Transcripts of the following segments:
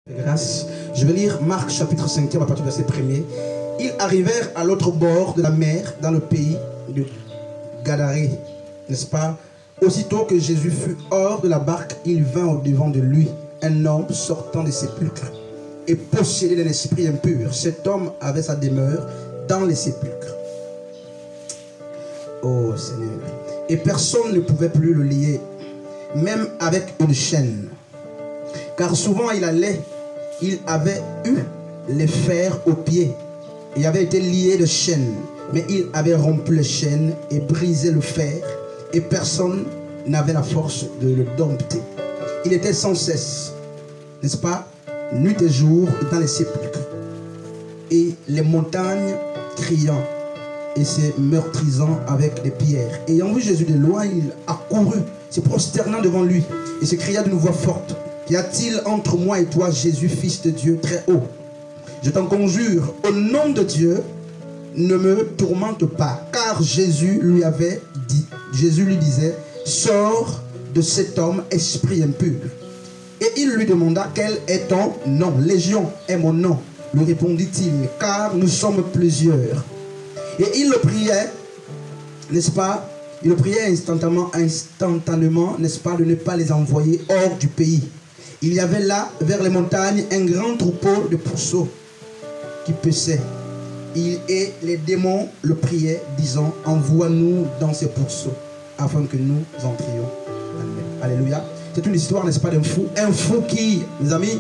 Grâce. Je vais lire Marc chapitre 5 à partir du verset 1er. Ils arrivèrent à l'autre bord de la mer, dans le pays de Gadarée, n'est-ce pas? Aussitôt que Jésus fut hors de la barque, il vint au devant de lui un homme sortant des sépulcres et possédé d'un esprit impur. Cet homme avait sa demeure dans les sépulcres. Oh Seigneur. Et personne ne pouvait plus le lier, même avec une chaîne. Car souvent il avait eu les fers aux pieds. Il avait été lié de chaînes, mais il avait rompu les chaînes et brisé le fer, et personne n'avait la force de le dompter. Il était sans cesse, n'est-ce pas, nuit et jour dans les sépulcres, et les montagnes criant et se meurtrisant avec des pierres. Ayant vu Jésus de loin, il accourut, se prosternant devant lui, et se cria d'une voix forte: qu'y a-t-il entre moi et toi, Jésus, fils de Dieu très haut? Je t'en conjure, au nom de Dieu, ne me tourmente pas. Car Jésus lui disait: sors de cet homme, esprit impur. Et il lui demanda: quel est ton nom? Légion est mon nom, lui répondit-il, car nous sommes plusieurs. Et il le priait, n'est-ce pas? Il le priait instantanément, n'est-ce pas, de ne pas les envoyer hors du pays. Il y avait là, vers les montagnes, un grand troupeau de pourceaux qui paissaient. Et les démons le priaient, disant: envoie-nous dans ces pourceaux, afin que nous entrions. Amen. Alléluia. C'est une histoire, n'est-ce pas, d'un fou. Un fou qui, mes amis,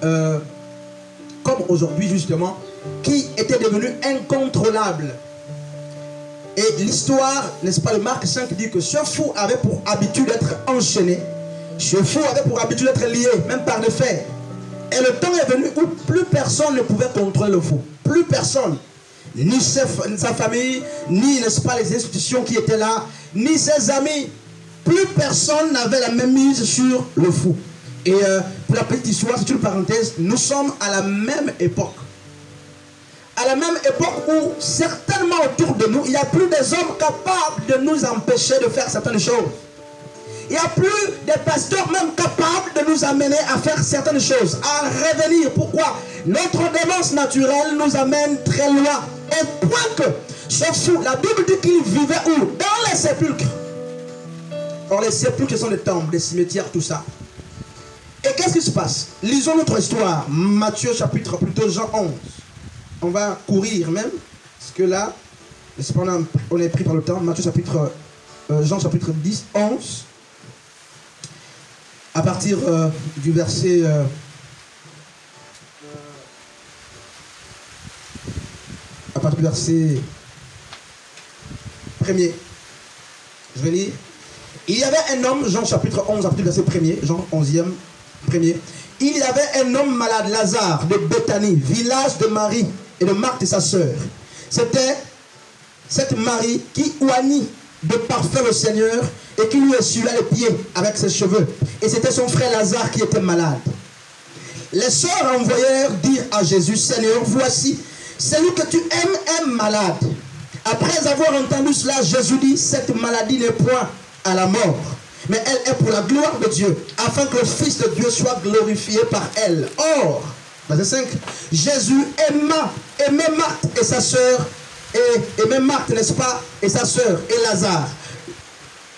comme aujourd'hui justement, qui était devenu incontrôlable. Et l'histoire, n'est-ce pas, de Marc 5 dit que ce fou avait pour habitude d'être enchaîné. Ce fou avait pour habitude d'être lié, même par le fer. Et le temps est venu où plus personne ne pouvait contrôler le fou. Plus personne. Ni sa famille, ni, n'est-ce pas, les institutions qui étaient là, ni ses amis. Plus personne n'avait la même mise sur le fou. Et pour la petite histoire, c'est une parenthèse, nous sommes à la même époque. À la même époque où, certainement autour de nous, il n'y a plus des hommes capables de nous empêcher de faire certaines choses. Il n'y a plus des pasteurs même capables de nous amener à faire certaines choses, à revenir. Pourquoi? Notre démence naturelle nous amène très loin. Au point que ce fou, la Bible dit qu'il vivait où? Dans les sépulcres. Or les sépulcres sont des tombes, des cimetières, tout ça. Et qu'est-ce qui se passe? Lisons notre histoire. Matthieu chapitre, plutôt Jean 11. On va courir même, parce que là, on est pris par le temps. Matthieu chapitre, Jean chapitre 10, 11. À partir du verset premier. Je vais lire. Il y avait un homme, Jean chapitre 11, à partir du verset 1er, Jean 11e, premier. Il y avait un homme malade, Lazare, de Béthanie, village de Marie et de Marthe et sa sœur. C'était cette Marie qui oignit de parfum le Seigneur et qui lui essuya les pieds avec ses cheveux. Et c'était son frère Lazare qui était malade. Les sœurs envoyèrent dire à Jésus: Seigneur, voici, celui que tu aimes est malade. Après avoir entendu cela, Jésus dit: cette maladie n'est point à la mort, mais elle est pour la gloire de Dieu, afin que le Fils de Dieu soit glorifié par elle. Or, verset 5, Jésus aimait Marthe et sa sœur, et même Marthe, n'est-ce pas, et sa sœur, et Lazare.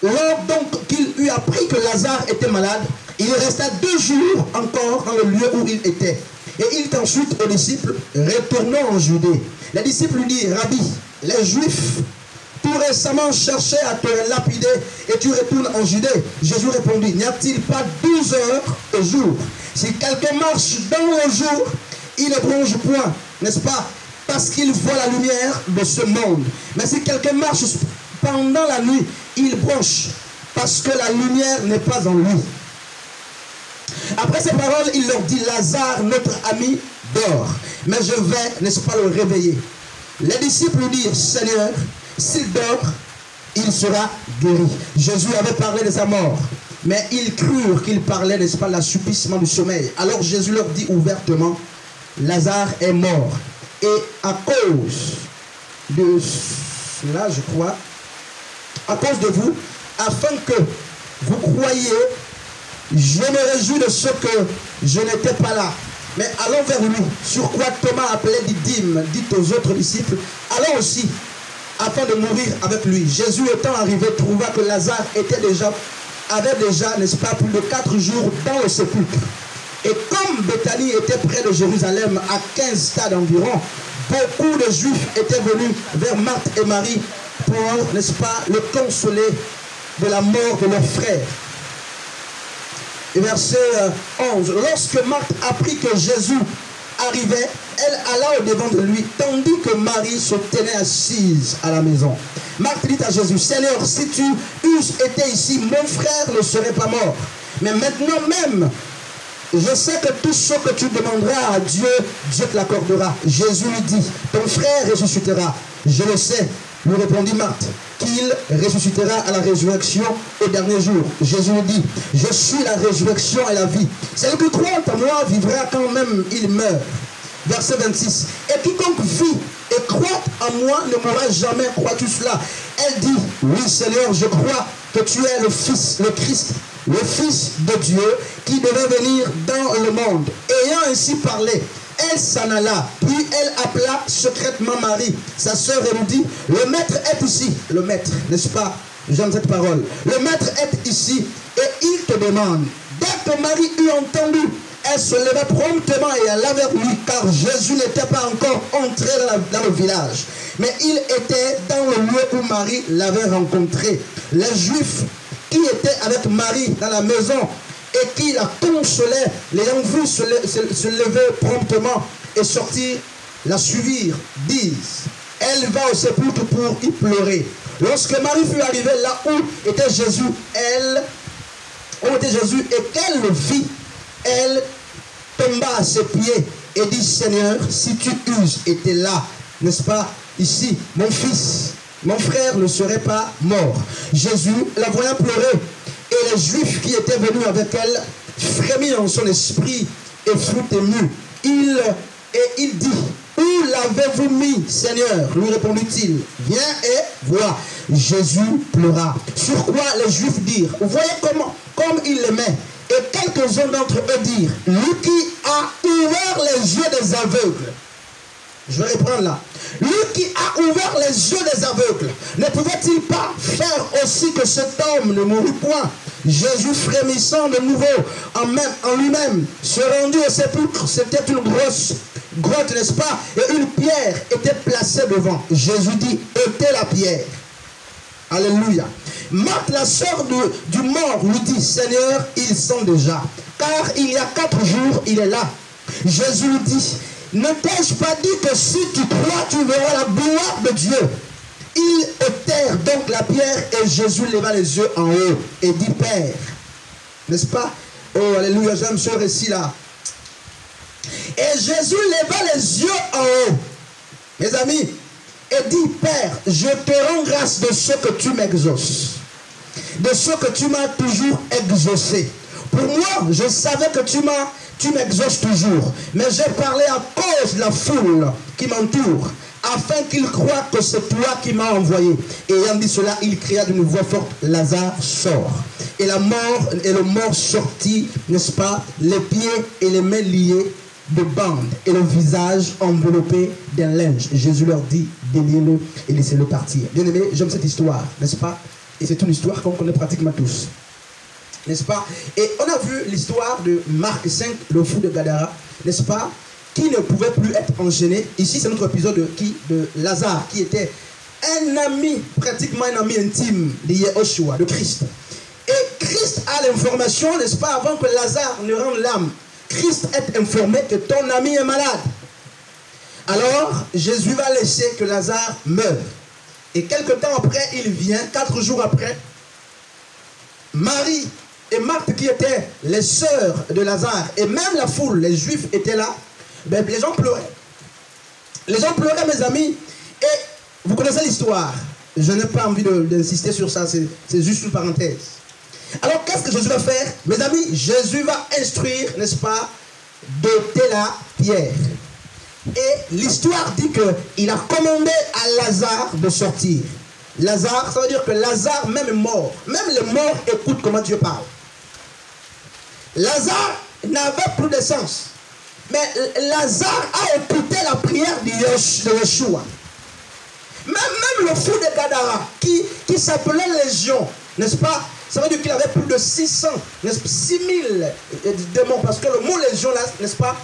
Lors donc qu'il eut appris que Lazare était malade, il resta 2 jours encore dans le lieu où il était. Et il dit ensuite aux disciples: retournons en Judée. Les disciples lui dirent: Rabbi, les Juifs tout récemment cherchaient à te lapider et tu retournes en Judée. Jésus répondit: n'y a-t-il pas 12 heures au jour? Si quelqu'un marche dans le jour, il ne bronche point, n'est-ce pas, parce qu'il voit la lumière de ce monde. Mais si quelqu'un marche pendant la nuit, il bronche, parce que la lumière n'est pas en lui. Après ces paroles, il leur dit: Lazare, notre ami, dort, mais je vais, n'est-ce pas, le réveiller. Les disciples lui dirent: Seigneur, s'il dort, il sera guéri. Jésus avait parlé de sa mort, mais ils crurent qu'il parlait, n'est-ce pas, l'assoupissement du sommeil. Alors Jésus leur dit ouvertement: Lazare est mort, et à cause de cela, je crois, à cause de vous, afin que vous croyiez, je me réjouis de ce que je n'étais pas là, Mais allons vers lui. Sur quoi Thomas appelait Didyme, dit aux autres disciples, allons aussi, afin de mourir avec lui. Jésus étant arrivé, trouva que Lazare avait déjà, n'est-ce pas, plus de 4 jours dans le sépulcre. Et comme Béthanie était près de Jérusalem, à 15 stades environ, beaucoup de Juifs étaient venus vers Marthe et Marie pour, n'est-ce pas, le consoler de la mort de leur frère. Et verset 11. Lorsque Marthe apprit que Jésus arrivait, elle alla au-devant de lui, tandis que Marie se tenait assise à la maison. Marthe dit à Jésus, Seigneur, si tu eusses été ici, mon frère ne serait pas mort. Mais maintenant même, je sais que tout ce que tu demanderas à Dieu, Dieu te l'accordera. Jésus lui dit, ton frère ressuscitera. Je le sais, lui répondit Marthe, qu'il ressuscitera à la résurrection au dernier jour. Jésus lui dit, je suis la résurrection et la vie. Celui qui croit en moi vivra quand même il meurt. Verset 26. Et quiconque vit et croit en moi ne mourra jamais. Crois-tu cela? Elle dit, oui Seigneur, je crois que tu es le Fils, le Christ, le Fils de Dieu qui devait venir dans le monde. Ayant ainsi parlé, elle s'en alla, puis elle appela secrètement Marie, sa sœur, et lui dit, le maître est ici. Le maître, n'est-ce pas? J'aime cette parole. Le maître est ici et il te demande. Dès que Marie eut entendu, elle se leva promptement et alla vers lui, car Jésus n'était pas encore entré dans le village. Mais il était dans le lieu où Marie l'avait rencontré. Les Juifs qui étaient avec Marie dans la maison et qui la consolaient, l'ayant vu se lever promptement et sortir, la suivirent, disent, elle va au sépulcre pour y pleurer. Lorsque Marie fut arrivée là où était Jésus, et qu'elle le vit, elle tomba à ses pieds et dit, Seigneur, si tu eusses été là, n'est-ce pas, ici, mon fils, mon frère ne serait pas mort. Jésus, la voyant pleurer, et les Juifs qui étaient venus avec elle, frémit en son esprit et fut ému. Il dit, où l'avez-vous mis, Seigneur? Lui répondit-il, viens et vois. Jésus pleura. Sur quoi les Juifs dirent, voyez comme il l'aimait. Et quelques-uns d'entre eux dirent, lui qui a ouvert les yeux des aveugles. Je vais reprendre là. Lui qui a ouvert les yeux des aveugles, ne pouvait-il pas faire aussi que cet homme ne mourût point? Jésus, frémissant de nouveau en lui-même, se rendit au sépulcre. C'était une grosse grotte, n'est-ce pas? Et une pierre était placée devant. Jésus dit, ôtez la pierre. Alléluia. Marthe, la sœur du mort, lui dit, Seigneur, ils sont déjà, car il y a 4 jours, il est là. Jésus lui dit, ne t'ai-je pas dit que si tu crois, tu verras la gloire de Dieu? Ils ôtèrent donc la pierre et Jésus leva les yeux en haut et dit, Père, n'est-ce pas? Oh, alléluia, j'aime ce récit-là. Et Jésus leva les yeux en haut, mes amis, et dit, Père, je te rends grâce de ce que tu m'exauces, de ce que tu m'as toujours exaucé. Pour moi, je savais que tu m'exauces toujours, mais j'ai parlé à cause de la foule qui m'entoure, afin qu'ils croient que c'est toi qui m'as envoyé. Et ayant dit cela, il cria d'une voix forte, Lazare, sort. Et le mort sortit, n'est-ce pas, les pieds et les mains liés de bandes et le visage enveloppé d'un linge. Jésus leur dit, déliez-le et laissez-le partir. Bien aimé, j'aime cette histoire, n'est-ce pas? Et c'est une histoire qu'on connaît pratiquement tous, n'est-ce pas? Et on a vu l'histoire de Marc 5, le fou de Gadara, n'est-ce pas? Qui ne pouvait plus être enchaîné. Ici, c'est notre épisode de Lazare, qui était un ami, pratiquement un ami intime de Yeshua, de Christ. Et Christ a l'information, n'est-ce pas, avant que Lazare ne rende l'âme. Christ est informé que ton ami est malade. Alors, Jésus va laisser que Lazare meure. Et quelque temps après, il vient, 4 jours après, Marie et Marthe, qui étaient les sœurs de Lazare, et même la foule, les Juifs étaient là, ben, les gens pleuraient. Les gens pleuraient, mes amis, et vous connaissez l'histoire. Je n'ai pas envie d'insister sur ça, c'est juste une parenthèse. Alors, qu'est-ce que Jésus va faire? Mes amis, Jésus va instruire, n'est-ce pas, d'ôter la pierre. Et l'histoire dit qu'il a commandé à Lazare de sortir. Lazare, ça veut dire que Lazare même est mort. Même les morts écoutent comment Dieu parle. Lazare n'avait plus d'essence. Mais Lazare a écouté la prière de Yeshua. Même le fou de Gadara, qui s'appelait Légion, n'est-ce pas? Ça veut dire qu'il avait plus de 600, 6000 démons. Parce que le mot Légion, là, n'est-ce pas?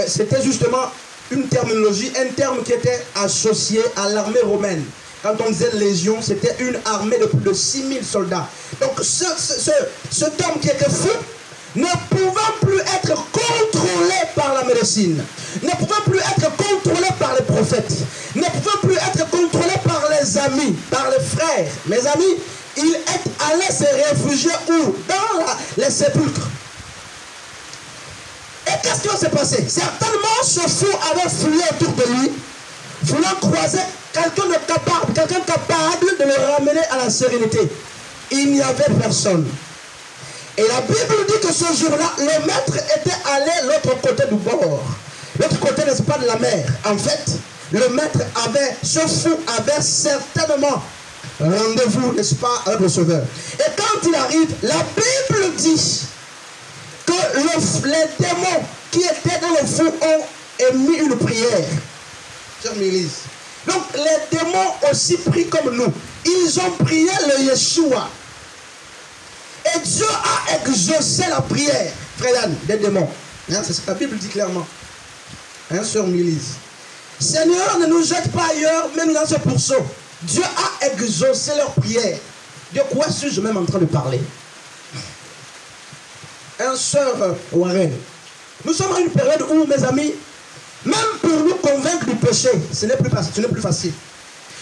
C'était justement une terminologie, un terme qui était associé à l'armée romaine. Quand on disait Légion, c'était une armée de plus de 6000 soldats. Donc cet homme qui était fou, ne pouvant plus être contrôlé par la médecine, ne pouvant plus être contrôlé par les prophètes, ne pouvant plus être contrôlé par les amis, par les frères. Mes amis, il est allé se réfugier où? Dans les sépulcres. Et qu'est-ce qui s'est passé? Certainement, ce fou avait fouillé autour de lui, voulant croiser quelqu'un capable de le ramener à la sérénité. Il n'y avait personne. Et la Bible dit que ce jour-là, le maître était allé de l'autre côté du bord. L'autre côté, n'est-ce pas, de la mer. En fait, le maître ce fou avait certainement rendez-vous, n'est-ce pas, avec le Sauveur. Et quand il arrive, la Bible dit que les démons qui étaient dans le fou ont émis une prière. Chère Mélise. Donc, les démons aussi prient comme nous. Ils ont prié le Yeshua. Et Dieu a exaucé la prière, frère Yann, des démons. Hein, c'est ce que la Bible dit clairement. Hein, sœur Mélise. Seigneur, ne nous jette pas ailleurs, même dans ce pourceau. Dieu a exaucé leur prière. De quoi suis-je même en train de parler? Hein, sœur Warren. Nous sommes à une période où, mes amis, même pour nous convaincre du péché, ce n'est plus facile.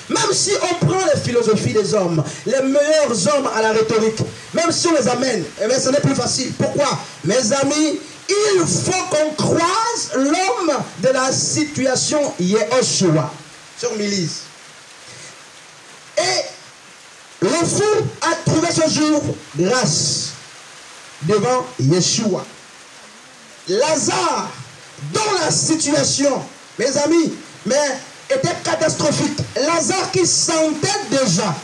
Même si on prend les philosophies des hommes, les meilleurs hommes à la rhétorique, même si on les amène, eh bien, ce n'est plus facile. Pourquoi? Mes amis, il faut qu'on croise l'homme de la situation Yeshua. Sur Mélise. Et le fou a trouvé ce jour grâce devant Yeshua. Lazare, dans la situation, mes amis, mais était catastrophique. Lazare qui sentait déjà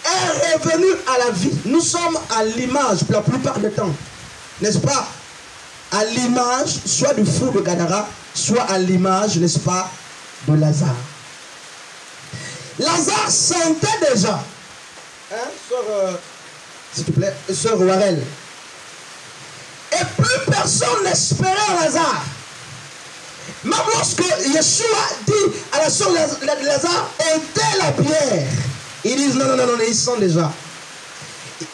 est revenu à la vie. Nous sommes à l'image pour la plupart du temps, n'est-ce pas? À l'image soit du fou de Gadara, soit à l'image, n'est-ce pas, de Lazare. Lazare sentait déjà, hein, sœur, s'il te plaît, sœur Warel. Et plus personne n'espérait Lazare. Même lorsque Yeshua dit à la sœur Lazare, ôtez la pierre, ils disent non, ils sentent déjà.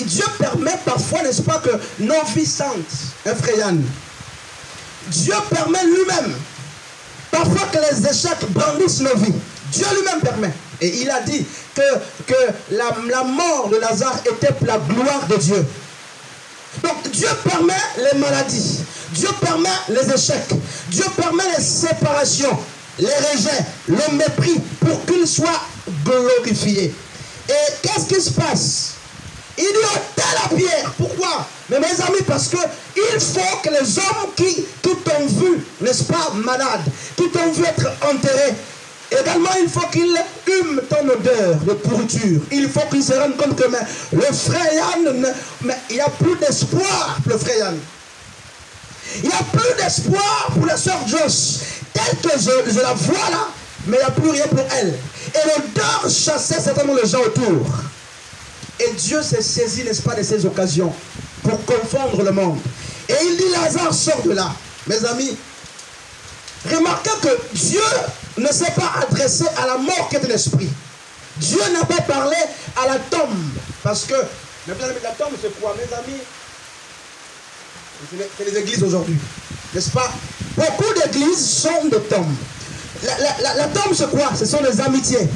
Dieu permet parfois, n'est-ce pas, que nos vies sentent, hein, frère Yann. Dieu permet lui-même, parfois que les échecs brandissent nos vies. Dieu lui-même permet. Et il a dit que la mort de Lazare était pour la gloire de Dieu. Donc Dieu permet les maladies, Dieu permet les échecs, Dieu permet les séparations, les rejets, le mépris pour qu'il soit glorifié. Et qu'est-ce qui se passe? Il dit ôtez la pierre. Pourquoi? Mais mes amis, parce que il faut que les hommes qui t'ont vu, n'est-ce pas, malade, qui t'ont vu être enterrés, également il faut qu'ils hument ton odeur de pourriture. Il faut qu'ils se rendent compte que le frère Yann, mais il n'y a plus d'espoir pour le frère Yann. Il n'y a plus d'espoir pour la sœur Joss. Telle que je la vois là, mais il n'y a plus rien pour elle. Et l'odeur chassait certainement les gens autour. Et Dieu s'est saisi, n'est-ce pas, de ces occasions pour confondre le monde. Et il dit Lazare sort de là. Mes amis, remarquez que Dieu ne s'est pas adressé à la mort qui est un esprit. Dieu n'a pas parlé à la tombe. Parce que, la tombe c'est quoi, mes amis? C'est les églises aujourd'hui. N'est-ce pas? Beaucoup d'églises sont des tombes. La tombe c'est quoi? Ce sont des amitiés.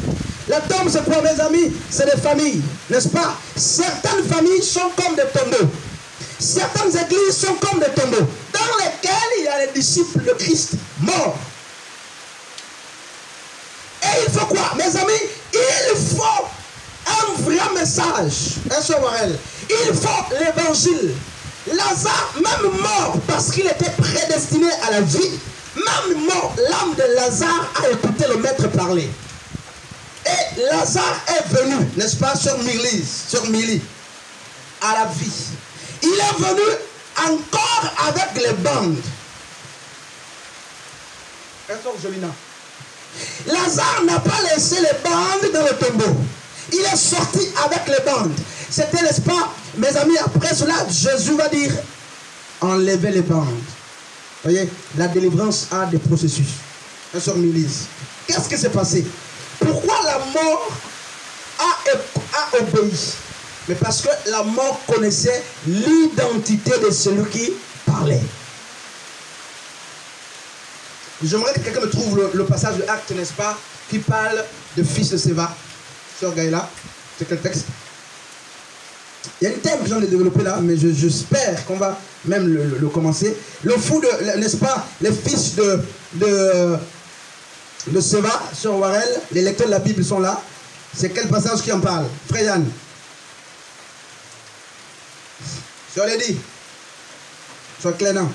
La tombe c'est quoi, mes amis? C'est des familles. N'est-ce pas? Certaines familles sont comme des tombeaux. Certaines églises sont comme des tombeaux dans lesquels il y a les disciples de Christ morts. Et il faut quoi, mes amis? Il faut un vrai message. Un seul Warel. Il faut l'évangile. Lazare, même mort, parce qu'il était prédestiné à la vie, même mort, l'âme de Lazare a écouté le maître parler. Et Lazare est venu, n'est-ce pas, sur Mili, à la vie. Il est venu encore avec les bandes. Jolina. Lazare n'a pas laissé les bandes dans le tombeau. Il est sorti avec les bandes. C'était, n'est-ce pas, mes amis, après cela, Jésus va dire, enlevez les bandes. Vous voyez, la délivrance a des processus. Un sœur Milise. Qu'est-ce qui s'est passé? Pourquoi la mort a obéi? Mais parce que la mort connaissait l'identité de celui qui parlait. J'aimerais que quelqu'un me trouve le passage de Acte, n'est-ce pas, qui parle de fils de Séva. Sœur Gaïla, c'est quel texte? Il y a une thème que j'en ai développé là, mais j'espère qu'on va même le commencer. Le fou de, n'est-ce pas, les fils de Séva, Sœur Warel, les lecteurs de la Bible sont là. C'est quel passage qui en parle? Frère Yann. Sœur Lady. Sœur Clénan.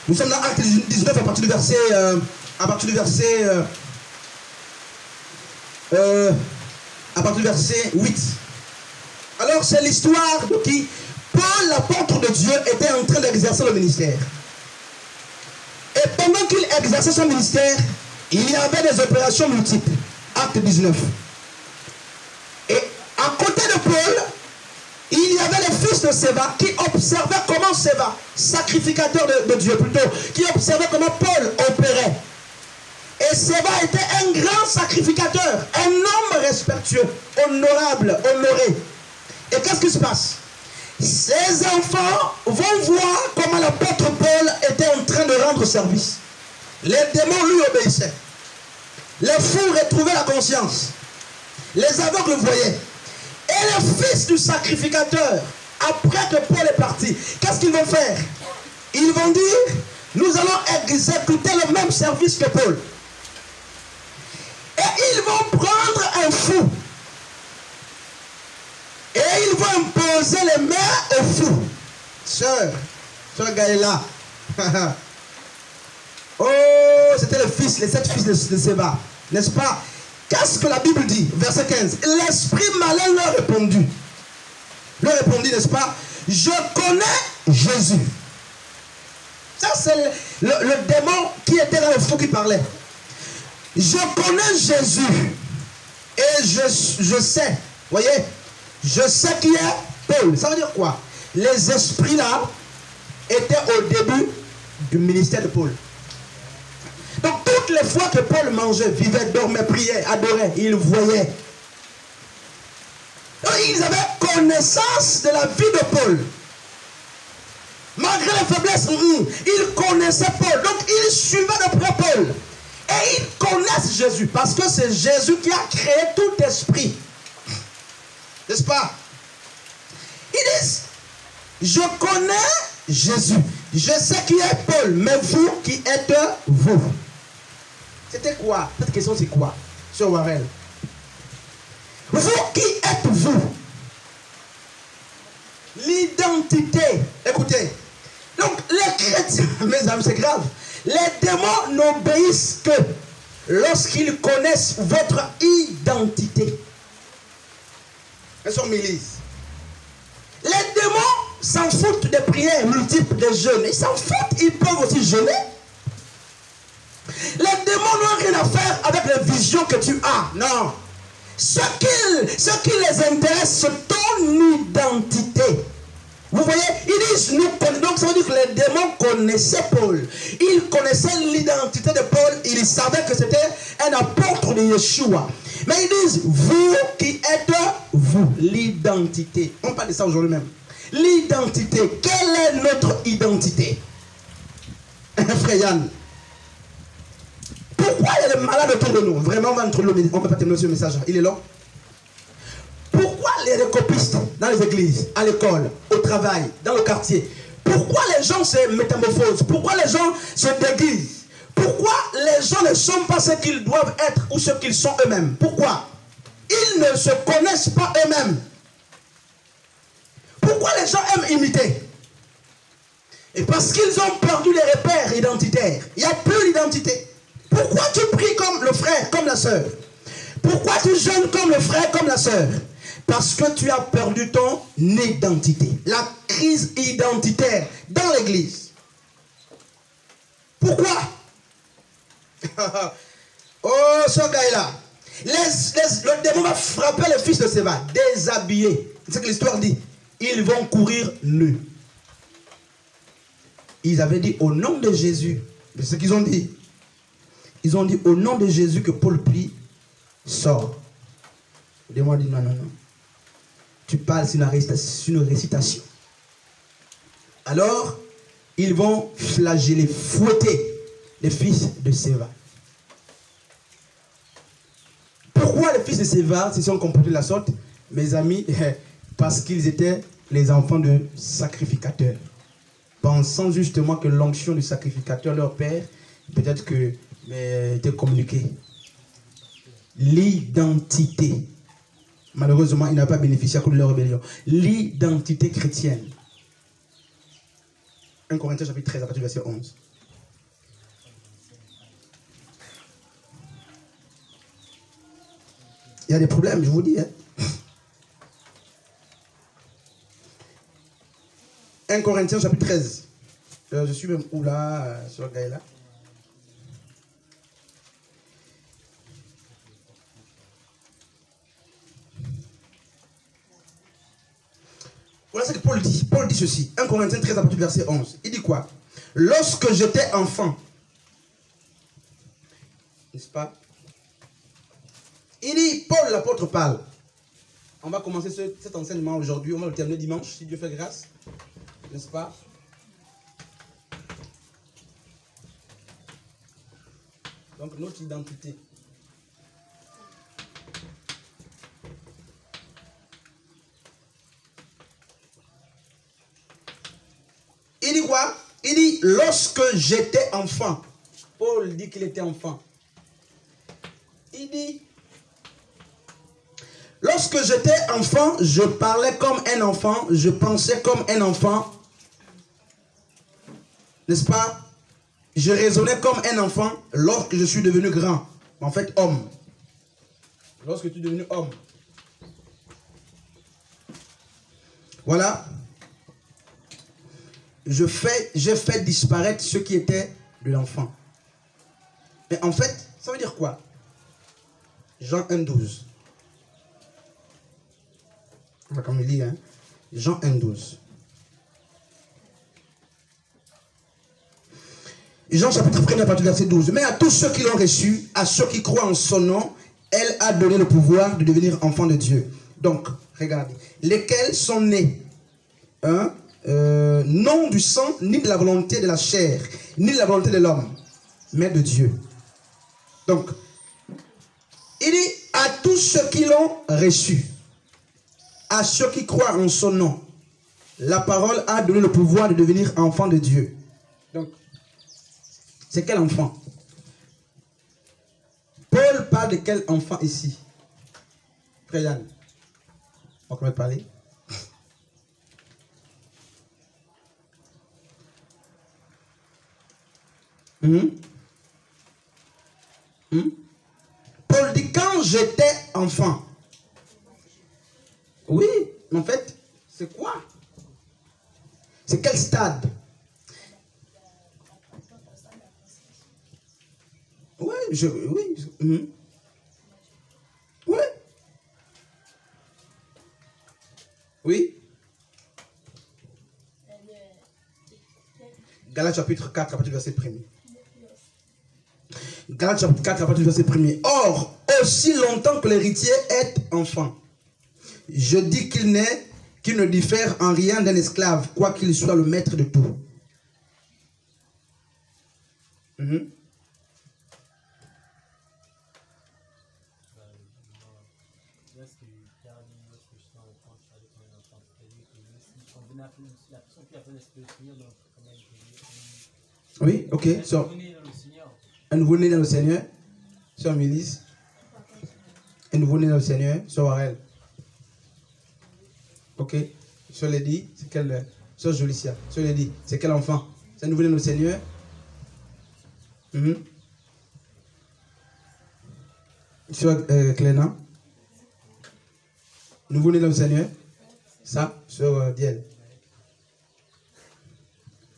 Nous sommes dans Acte 19 à partir du verset, à partir du verset 8. Alors c'est l'histoire de qui Paul, l'apôtre de Dieu, était en train d'exercer le ministère. Et pendant qu'il exerçait son ministère, il y avait des opérations multiples. Acte 19. Et à côté de Paul, il y avait les fils de Séva qui observaient comment Séva, sacrificateur de Dieu plutôt, qui observait comment Paul opérait. Et Séva était un grand sacrificateur, un homme respectueux, honorable, honoré. Et qu'est-ce qui se passe? Ces enfants vont voir comment l'apôtre Paul était en train de rendre service. Les démons lui obéissaient. Les fous retrouvaient la conscience. Les aveugles voyaient. Et les fils du sacrificateur, après que Paul est parti, qu'est-ce qu'ils vont faire? Ils vont dire, nous allons exécuter le même service que Paul. Et ils vont prendre un fou. Et ils vont imposer les mains au fou. Sœur Gaëla. Oh, c'était les 7 fils de Séva, n'est-ce pas? Qu'est-ce que la Bible dit? Verset 15. L'esprit malin leur répondit. Leur répondit, n'est-ce pas? Je connais Jésus. Ça, c'est le démon qui était dans le fou qui parlait. Je connais Jésus. Et je sais. Voyez? Je sais qui est Paul. Ça veut dire quoi? Les esprits là étaient au début du ministère de Paul. Donc toutes les fois que Paul mangeait, vivait, dormait, priait, adorait, il voyait. Donc, ils avaient connaissance de la vie de Paul. Malgré les faiblesses, ils connaissaient Paul. Donc ils suivaient de près Paul. Et ils connaissent Jésus. Parce que c'est Jésus qui a créé tout esprit. N'est-ce pas? Ils disent, je connais Jésus. Je sais qui est Paul. Mais vous, qui êtes vous? C'était quoi? Cette question, c'est quoi? Sœur Warel. Vous, qui êtes-vous? L'identité. Écoutez. Donc, les chrétiens, mes amis, c'est grave. Les démons n'obéissent que lorsqu'ils connaissent votre identité. Elles sont milices. Les démons s'en foutent des prières multiples, des jeûnes. Ils s'en foutent, ils peuvent aussi jeûner. Les démons n'ont rien à faire avec les visions que tu as. Non. Ce qui les intéresse, c'est ton identité. Vous voyez, ils disent, nous connaissons. Donc ça veut dire que les démons connaissaient Paul. Ils connaissaient l'identité de Paul. Ils savaient que c'était un apôtre de Yeshua. Mais ils disent, vous qui êtes vous, l'identité. On parle de ça aujourd'hui même. L'identité. Quelle est notre identité? Frère Yann. Pourquoi il y a des malades autour de nous? Vraiment, on va on peut pas terminer ce message. Il est long. Pourquoi les recopistes dans les églises, à l'école, au travail, dans le quartier? Pourquoi les gens se métamorphosent? Pourquoi les gens se déguisent? Pourquoi les gens ne sont pas ce qu'ils doivent être ou ce qu'ils sont eux-mêmes? Pourquoi? Ils ne se connaissent pas eux-mêmes. Pourquoi les gens aiment imiter? Et parce qu'ils ont perdu les repères identitaires. Il n'y a plus d'identité. Pourquoi tu pries comme le frère, comme la sœur? Pourquoi tu jeûnes comme le frère, comme la sœur? Parce que tu as perdu ton identité. La crise identitaire dans l'église. Pourquoi? Oh, ce gars-là. Le démon va frapper le fils de Séva, déshabillé. C'est ce que l'histoire dit. Ils vont courir nus. Ils avaient dit au nom de Jésus. C'est ce qu'ils ont dit. Ils ont dit au nom de Jésus que Paul prie, sort. Le démon a dit non, non, non. Tu parles sur une récitation. Alors, ils vont flageller, fouetter les fils de Séva. Pourquoi les fils de Séva se sont comportés de la sorte, mes amis? Parce qu'ils étaient les enfants de sacrificateurs. Pensant justement que l'onction du sacrificateur, leur père, peut-être que était communiquée. L'identité. Malheureusement, il n'a pas bénéficié à cause de leur rébellion. L'identité chrétienne. 1 Corinthiens chapitre 13, à partir du verset 11. Il y a des problèmes, je vous dis. Hein. 1 Corinthiens chapitre 13. Je suis même où là, sur le gars là. Voilà ce que Paul dit. Paul dit ceci. 1 Corinthiens 13 à partir du verset 11. Il dit quoi? Lorsque j'étais enfant. N'est-ce pas? Il dit, Paul l'apôtre parle. On va commencer cet enseignement aujourd'hui. On va le terminer dimanche, si Dieu fait grâce. N'est-ce pas? Donc notre identité. Il dit quoi? Il dit, lorsque j'étais enfant. Paul dit qu'il était enfant. Il dit, lorsque j'étais enfant, je parlais comme un enfant, je pensais comme un enfant. N'est-ce pas? Je raisonnais comme un enfant lorsque je suis devenu grand. En fait, homme. Lorsque tu es devenu homme. Voilà. J'ai fait disparaître ce qui était de l'enfant. Mais en fait, ça veut dire quoi? Jean 1,12. On va comme il dit, hein? Jean 1,12. Jean chapitre 1 à partir du verset 12. Mais à tous ceux qui l'ont reçu, à ceux qui croient en son nom, elle a donné le pouvoir de devenir enfants de Dieu. Donc, regardez. Lesquels sont nés, hein? Non du sang, ni de la volonté de la chair, ni de la volonté de l'homme, mais de Dieu. Donc, il dit à tous ceux qui l'ont reçu, à ceux qui croient en son nom, la parole a donné le pouvoir de devenir enfants de Dieu. Donc, c'est quel enfant? Paul parle de quel enfant ici? Frère Yann, on va parler. Paul dit quand j'étais enfant. Oui, en fait, c'est quoi? C'est quel stade? Oui, oui. Oui. Oui. Galates chapitre 4 à partir du verset 1er. Galates chapitre 4 à partir du verset 1er. Or, aussi longtemps que l'héritier est enfant, je dis qu'il ne diffère en rien d'un esclave, quoiqu'il soit le maître de tout. Oui, ok. Un nouveau-né dans le Seigneur. Sœur Milice. Un nouveau-né dans le Seigneur. Sœur Warel. Ok. Sœur Lady, c'est quelle? Sœur Jolicia. Sœur Lady, c'est quel enfant? C'est un nouveau-né dans le Seigneur. Sur Cléna. Nouveau-né dans le Seigneur. Ça, sur Diel.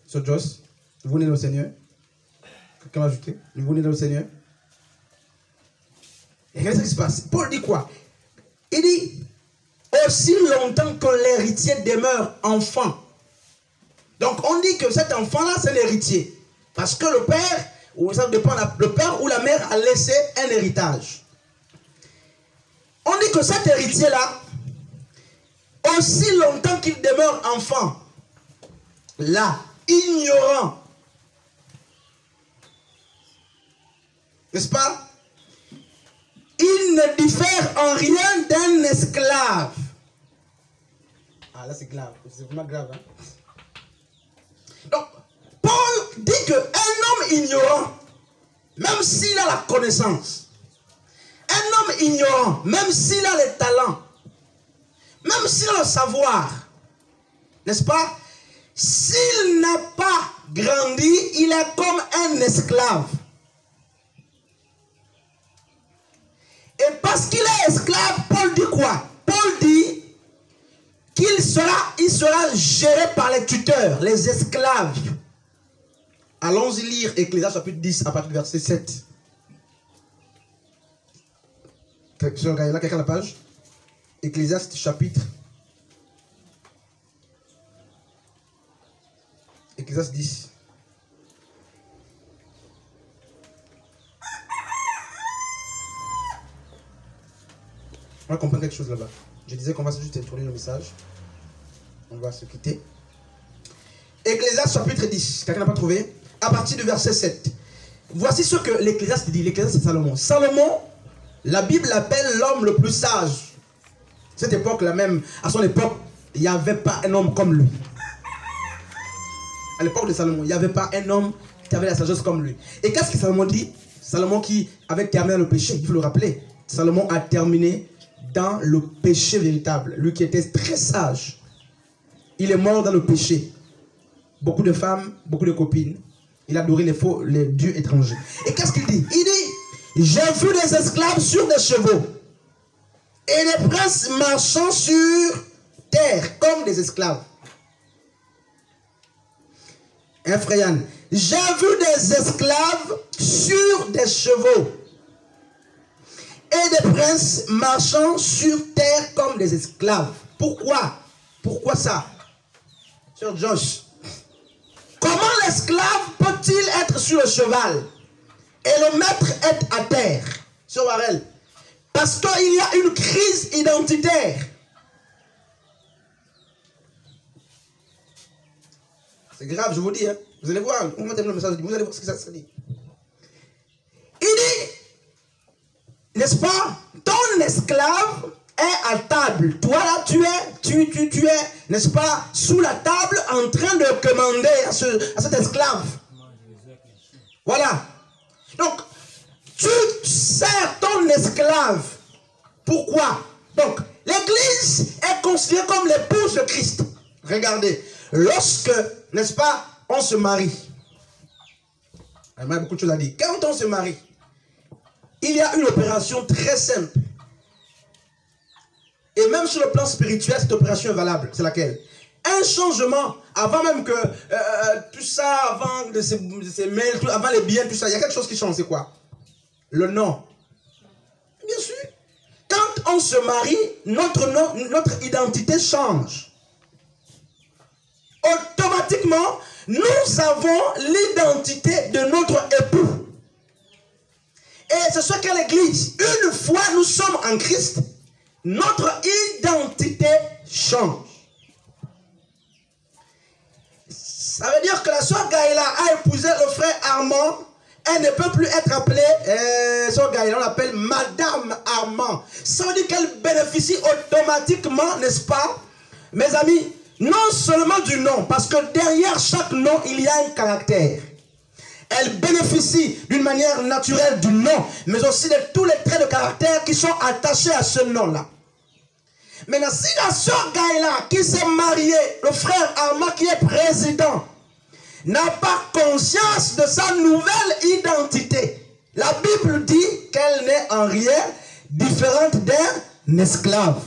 Sur Joss. Nouveau-né dans le Seigneur. Quelqu'un va ajouter. Nouveau-né dans le Seigneur. Et regardez ce qui se passe. Paul dit quoi? Il dit, aussi longtemps que l'héritier demeure enfant. Donc on dit que cet enfant-là, c'est l'héritier. Parce que le père, ou ça dépend, le père ou la mère a laissé un héritage. On dit que cet héritier-là, aussi longtemps qu'il demeure enfant, là, ignorant, n'est-ce pas? Il ne diffère en rien d'un esclave. Ah là c'est grave, c'est vraiment grave. Hein? Donc, Paul dit qu'un homme ignorant, même s'il a la connaissance, un homme ignorant, même s'il a les talents, même s'il a le savoir, n'est-ce pas? S'il n'a pas grandi, il est comme un esclave. Et parce qu'il est esclave, Paul dit quoi? Paul dit qu'il sera géré par les tuteurs, les esclaves. Allons-y lire Ecclésiaste chapitre 10 à partir du verset 7. Regardez là, quelqu'un a la page? Ecclésiaste chapitre. Ecclésiaste 10. On va comprendre quelque chose là-bas. Je disais qu'on va juste introduire le message. On va se quitter. Ecclésiaste chapitre 10. Quelqu'un n'a pas trouvé? À partir du verset 7. Voici ce que l'Ecclésiaste dit. L'Ecclésiaste c'est Salomon. Salomon, la Bible l'appelle l'homme le plus sage. Cette époque-là même, à son époque, il n'y avait pas un homme comme lui. À l'époque de Salomon, il n'y avait pas un homme qui avait la sagesse comme lui. Et qu'est-ce que Salomon dit? Salomon qui avait terminé le péché, il faut le rappeler. Salomon a terminé dans le péché véritable. Lui qui était très sage. Il est mort dans le péché. Beaucoup de femmes, beaucoup de copines. Il adorait les dieux étrangers. Et qu'est-ce qu'il dit? Il dit, j'ai vu des esclaves sur des chevaux et des princes marchant sur terre comme des esclaves. Frère, j'ai vu des esclaves sur des chevaux et des princes marchant sur terre comme des esclaves. Pourquoi? Pourquoi ça? Sir Josh, comment l'esclave peut-il être sur le cheval et le maître être à terre? Sir Warel, parce qu'il y a une crise identitaire. C'est grave, je vous dis. Hein. Vous allez voir, on va terminer le message, vous allez voir ce que ça dit. Il dit, n'est-ce pas, ton esclave est à table. Toi là, tu es, n'est-ce pas, sous la table en train de commander à cet esclave. Voilà. Donc, tu sers ton esclave. Pourquoi? Donc, l'église est considérée comme l'épouse de Christ. Regardez, lorsque, n'est-ce pas, on se marie. Il y a beaucoup de choses à dire. Quand on se marie, il y a une opération très simple. Et même sur le plan spirituel, cette opération est valable. C'est laquelle? Un changement, avant même que tout ça, avant de ces mails, avant les biens, tout ça, il y a quelque chose qui change. C'est quoi? Le nom. Bien sûr. Quand on se marie, notre nom, notre identité change. Automatiquement, nous avons l'identité de notre époux. Et c'est ce qu'est l'église. Une fois nous sommes en Christ, notre identité change. Ça veut dire que la soeur Gaïla a épousé le frère Armand. Elle ne peut plus être appelée, soeur Gaïla, on l'appelle Madame Armand. Ça veut dire qu'elle bénéficie automatiquement, n'est-ce pas, mes amis, non seulement du nom, parce que derrière chaque nom, il y a un caractère. Elle bénéficie d'une manière naturelle du nom, mais aussi de tous les traits de caractère qui sont attachés à ce nom-là. Maintenant, si la soeur Gaïla qui s'est mariée, le frère Armand qui est président, n'a pas conscience de sa nouvelle identité, La Bible dit qu'elle n'est en rien différente d'un esclave.